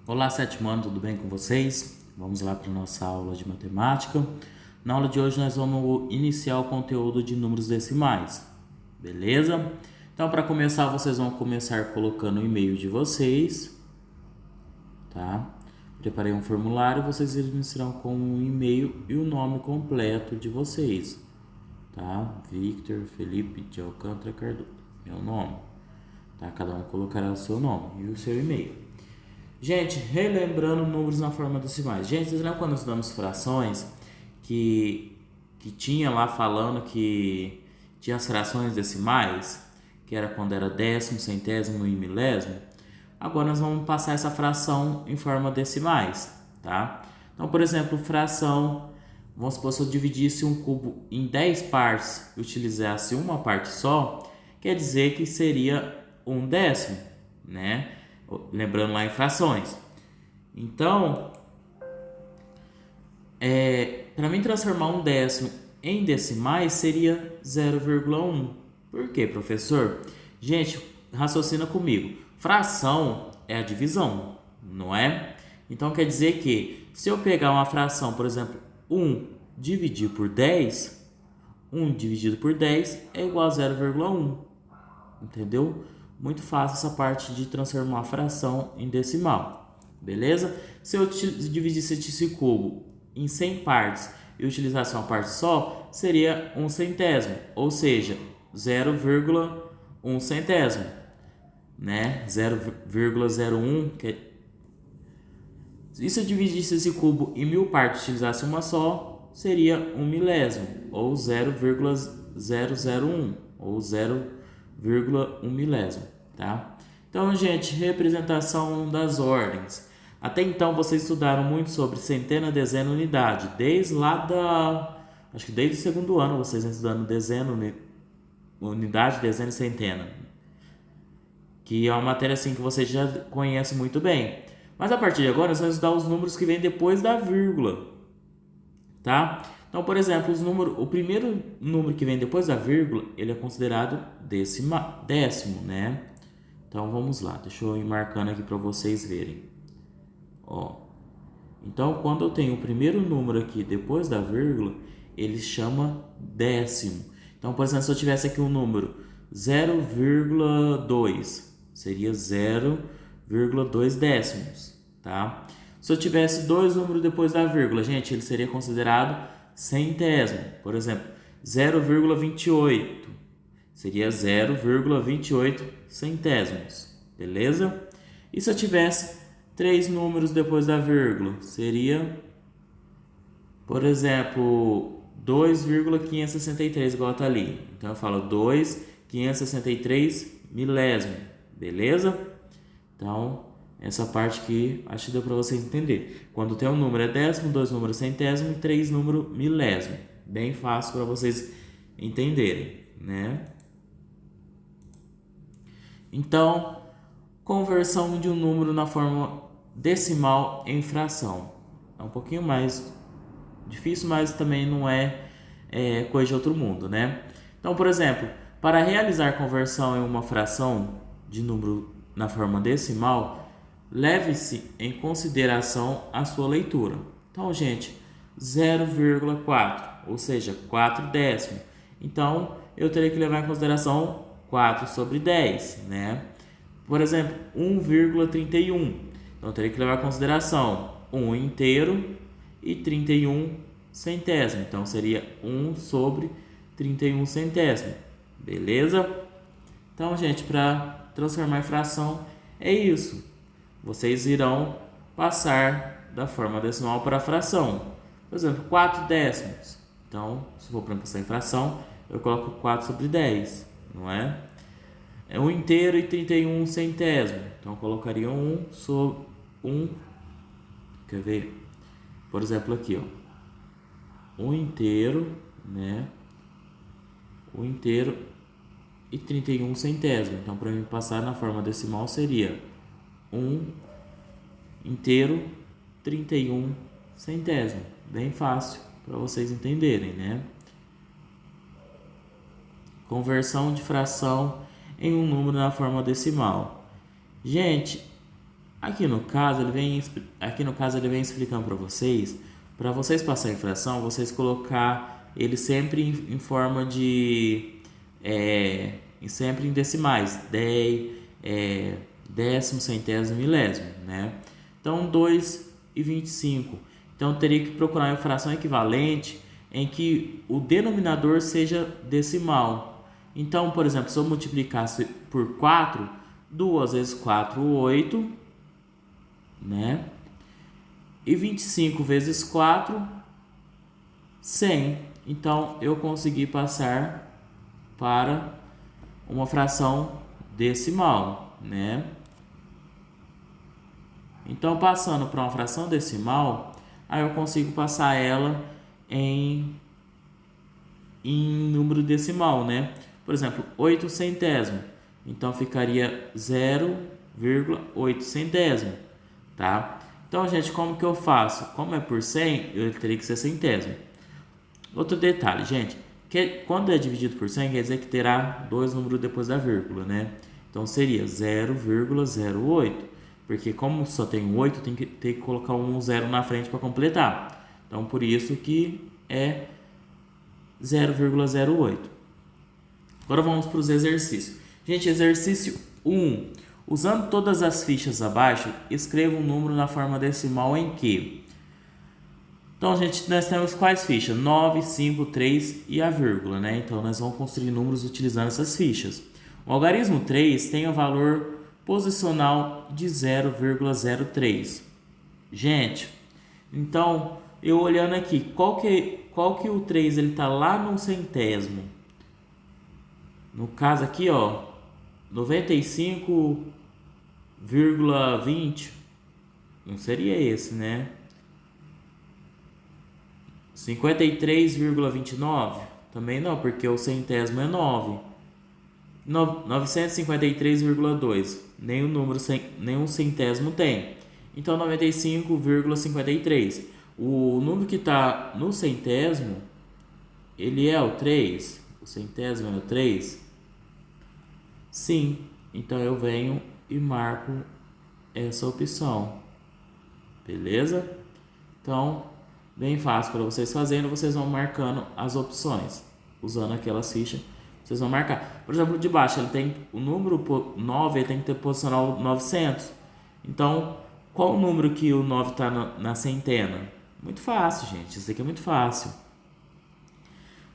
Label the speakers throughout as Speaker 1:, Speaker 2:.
Speaker 1: Olá, sétimo ano, tudo bem com vocês? Vamos lá para a nossa aula de matemática. Na aula de hoje nós vamos iniciar o conteúdo de números decimais, beleza? Então, para começar, vocês vão começar colocando o e-mail de vocês, tá? Preparei um formulário, vocês iniciarão com o e-mail e o nome completo de vocês, tá? Victor Felipe de Alcântara Cardoso, meu nome, tá? Cada um colocará o seu nome e o seu e-mail. Gente, relembrando números na forma decimais. Gente, vocês lembram quando nós estudamos frações que tinha lá falando que tinha as frações decimais, que era quando era décimo, centésimo e milésimo? Agora nós vamos passar essa fração em forma decimais, tá? Então, por exemplo, fração, vamos supor, se eu dividisse um cubo em 10 partes e utilizasse uma parte só, quer dizer que seria um décimo, né? Lembrando lá em frações. Então, para mim transformar um décimo em decimais seria 0,1. Por quê, professor? Gente, raciocina comigo. Fração é a divisão, não é? Então quer dizer que se eu pegar uma fração, por exemplo, 1 dividir por 10, 1 dividido por 10 é igual a 0,1. Entendeu? Muito fácil essa parte de transformar a fração em decimal, beleza? Se eu dividisse esse cubo em 100 partes e utilizasse uma parte só, seria um centésimo, ou seja, 0,1 centésimo, né? 0,01. E se eu dividisse esse cubo em 1000 partes e utilizasse uma só, seria um milésimo, ou 0,001, ou 0,1 milésimo, tá? Então, gente, representação das ordens. Até então vocês estudaram muito sobre centena, dezena, unidade. Acho que desde o segundo ano vocês estão estudando dezena, unidade, dezena e centena. Que é uma matéria assim que vocês já conhecem muito bem. Mas a partir de agora nós vamos estudar os números que vêm depois da vírgula, tá? Então, por exemplo, o primeiro número que vem depois da vírgula, ele é considerado décimo, né? Então, vamos lá. Deixa eu ir marcando aqui para vocês verem. Ó. Então, quando eu tenho o primeiro número aqui depois da vírgula, ele chama décimo. Então, por exemplo, se eu tivesse aqui um número 0,2, seria 0,2 décimos, tá? Se eu tivesse dois números depois da vírgula, gente, ele seria considerado centésimo. Por exemplo, 0,28 seria 0,28 centésimos, beleza? E se eu tivesse três números depois da vírgula, seria, por exemplo, 2,563, igual tá ali. Então eu falo 2,563 milésimo, beleza? Então, essa parte aqui acho que deu para vocês entender. Quando tem um número é décimo, dois números centésimo e três números milésimo. Bem fácil para vocês entenderem, né? Então, conversão de um número na forma decimal em fração. É um pouquinho mais difícil, mas também não é coisa de outro mundo, né? Então, por exemplo, para realizar conversão em uma fração de número na forma decimal, leve-se em consideração a sua leitura. Então, gente, 0,4, ou seja, 4 décimos. Então, eu teria que levar em consideração 4 sobre 10, né? Por exemplo, 1,31. Então, eu teria que levar em consideração 1 inteiro e 31 centésimo. Então, seria 1 sobre 31 centésimo. Beleza? Então, gente, para transformar em fração é isso. Vocês irão passar da forma decimal para a fração. Por exemplo, 4 décimos. Então, se for para passar em fração, eu coloco 4 sobre 10, não é? É 1 inteiro e 31 centésimo. Então, eu colocaria 1 sobre 1. Quer ver? Por exemplo, aqui, ó. 1 inteiro, né? 1 inteiro e 31 centésimo. Então, para mim passar na forma decimal seria 1 inteiro, 31 centésimo. Bem fácil para vocês entenderem, né? Conversão de fração em um número na forma decimal. Gente, Aqui no caso, ele vem explicando para vocês passarem fração, vocês colocar ele sempre em forma de, sempre em decimais, décimo, centésimo, milésimo, né? Então, 2,25. Então, eu teria que procurar uma fração equivalente em que o denominador seja decimal. Então, por exemplo, se eu multiplicasse por 4, 2 vezes 4, 8, né? E 25 vezes 4, 100. Então, eu consegui passar para uma fração decimal, né? Então, passando para uma fração decimal, aí eu consigo passar ela em número decimal, né? Por exemplo, 8 centésimo. Então, ficaria 0,8 centésimo, tá? Então, gente, como que eu faço? Como é por 100, eu teria que ser centésimo. Outro detalhe, gente, que quando é dividido por 100, quer dizer que terá dois números depois da vírgula, né? Então, seria 0,08. Porque como só tem um 8, tem que colocar um 0 na frente para completar. Então, por isso que é 0,08. Agora vamos para os exercícios. Gente, exercício 1. Usando todas as fichas abaixo, escreva um número na forma decimal em que. Então, gente, nós temos quais fichas? 9, 5, 3 e a vírgula, né? Então, nós vamos construir números utilizando essas fichas. O algarismo 3 tem o valor posicional de 0,03. Gente, então, eu olhando aqui, qual que o 3 ele tá lá no centésimo? No caso aqui, ó, 95,20. Não seria esse, né? 53,29? Também não, porque o centésimo é 9. 953,2. Nenhum centésimo tem. Então, 95,53. O número que está no centésimo, ele é o 3. O centésimo é o 3? Sim. Então, eu venho e marco essa opção. Beleza? Então, bem fácil para vocês fazerem. Vocês vão marcando as opções. Usando aquelas fichas. Vocês vão marcar. Por exemplo, de baixo, ele tem o número 9, ele tem que ter posicional 900. Então, qual o número que o 9 está na centena? Muito fácil, gente. Isso aqui é muito fácil.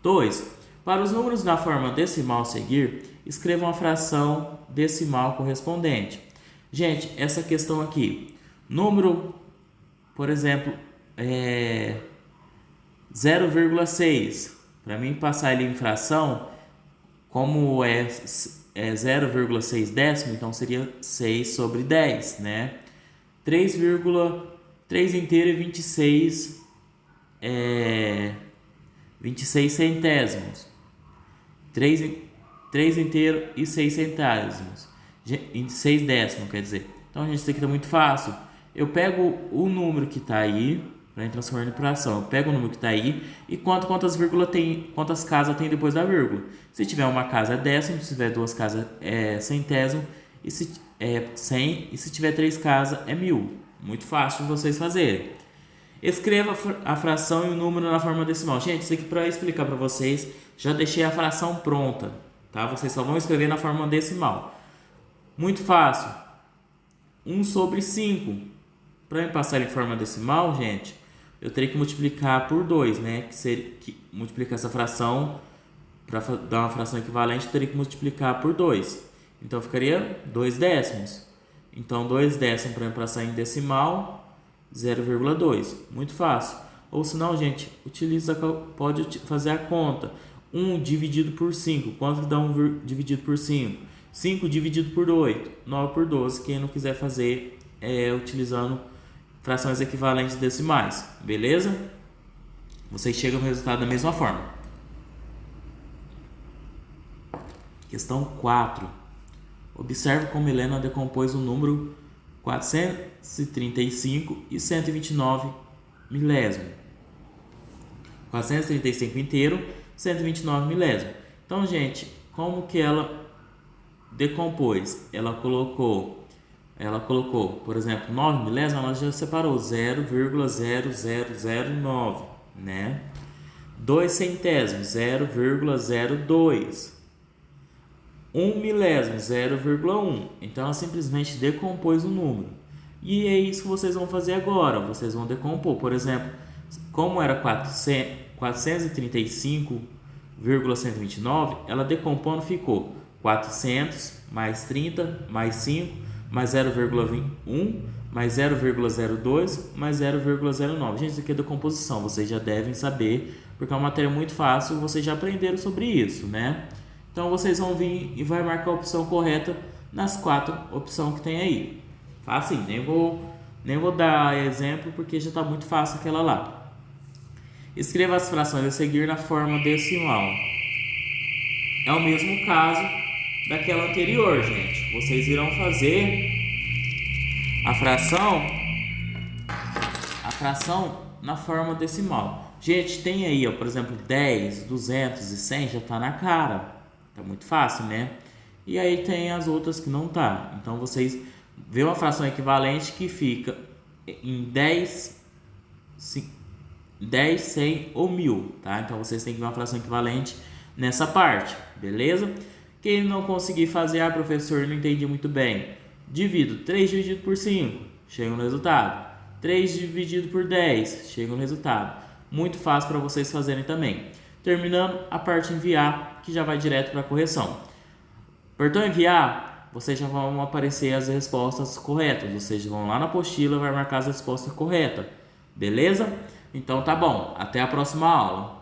Speaker 1: 2. Para os números na forma decimal a seguir, escreva uma fração decimal correspondente. Gente, essa questão aqui. Número, por exemplo, 0,6. Para mim passar ele em fração, como é 0,6 décimo, então seria 6 sobre 10, né? 3 inteiro e 26 centésimos. 3 inteiro e 6 centésimos. 6 décimos, quer dizer. Então, gente, isso aqui tá muito fácil. Eu pego o número que está aí, para transformar em fração. Eu pego o número que está aí e conto quantas casas tem depois da vírgula. Se tiver uma casa é décimo, se tiver duas casas é centésimo, e se é 100, e se tiver 3 casas é 1000. Muito fácil de vocês fazerem. Escreva a fração e o número na forma decimal. Gente, isso aqui para explicar para vocês, já deixei a fração pronta, tá? Vocês só vão escrever na forma decimal. Muito fácil. 1 sobre 5. Para me passar em forma decimal, gente, eu teria que multiplicar por 2, né? Que multiplicar essa fração, para dar uma fração equivalente, eu teria que multiplicar por 2. Então, ficaria 2 décimos. Então, 2 décimos para me passar em decimal, 0,2. Muito fácil. Ou se não, gente, pode fazer a conta. 1 dividido por 5. Quanto dá 1 dividido por 5? 5 dividido por 8. 9 por 12. Quem não quiser fazer utilizando frações equivalentes decimais, beleza? Vocês chegam ao resultado da mesma forma. Questão 4. Observe como Helena decompôs o número 435 e 129 milésimo. 435 inteiro, 129 milésimo. Então, gente, como que ela decompôs? Ela colocou ela colocou, por exemplo, 9 milésimos, ela já separou 0,0009, né? 2 centésimos, 0,02. 1 milésimo, 0,1. Então ela simplesmente decompôs o número. E é isso que vocês vão fazer agora. Vocês vão decompor, por exemplo, como era 435,129, ela decompondo ficou 400 mais 30 mais 5 mais 0,1 mais 0,02 mais 0,09. Gente, isso aqui é decomposição, vocês já devem saber, porque é uma matéria muito fácil, vocês já aprenderam sobre isso, né? Então vocês vão vir e vai marcar a opção correta nas 4 opções que tem aí. Fácil, nem vou dar exemplo porque já está muito fácil aquela lá. Escreva as frações a seguir na forma decimal. É o mesmo caso daquela anterior, gente. Vocês irão fazer a fração na forma decimal. Gente, tem aí, ó, por exemplo, 10, 200 e 100 já está na cara. Tá muito fácil, né? E aí tem as outras que não tá. Então vocês vê uma fração equivalente que fica em 10, 100 ou 1000, tá? Então vocês têm que ver uma fração equivalente nessa parte, beleza? Quem não conseguir fazer, professor, não entendi muito bem. Divido 3 dividido por 5, chega no resultado. 3 dividido por 10, chega no resultado. Muito fácil para vocês fazerem também. Terminando a parte enviar, que já vai direto para a correção. Apertou enviar, vocês já vão aparecer as respostas corretas. Vocês vão lá na apostila e vai marcar as respostas corretas. Beleza? Então tá bom. Até a próxima aula.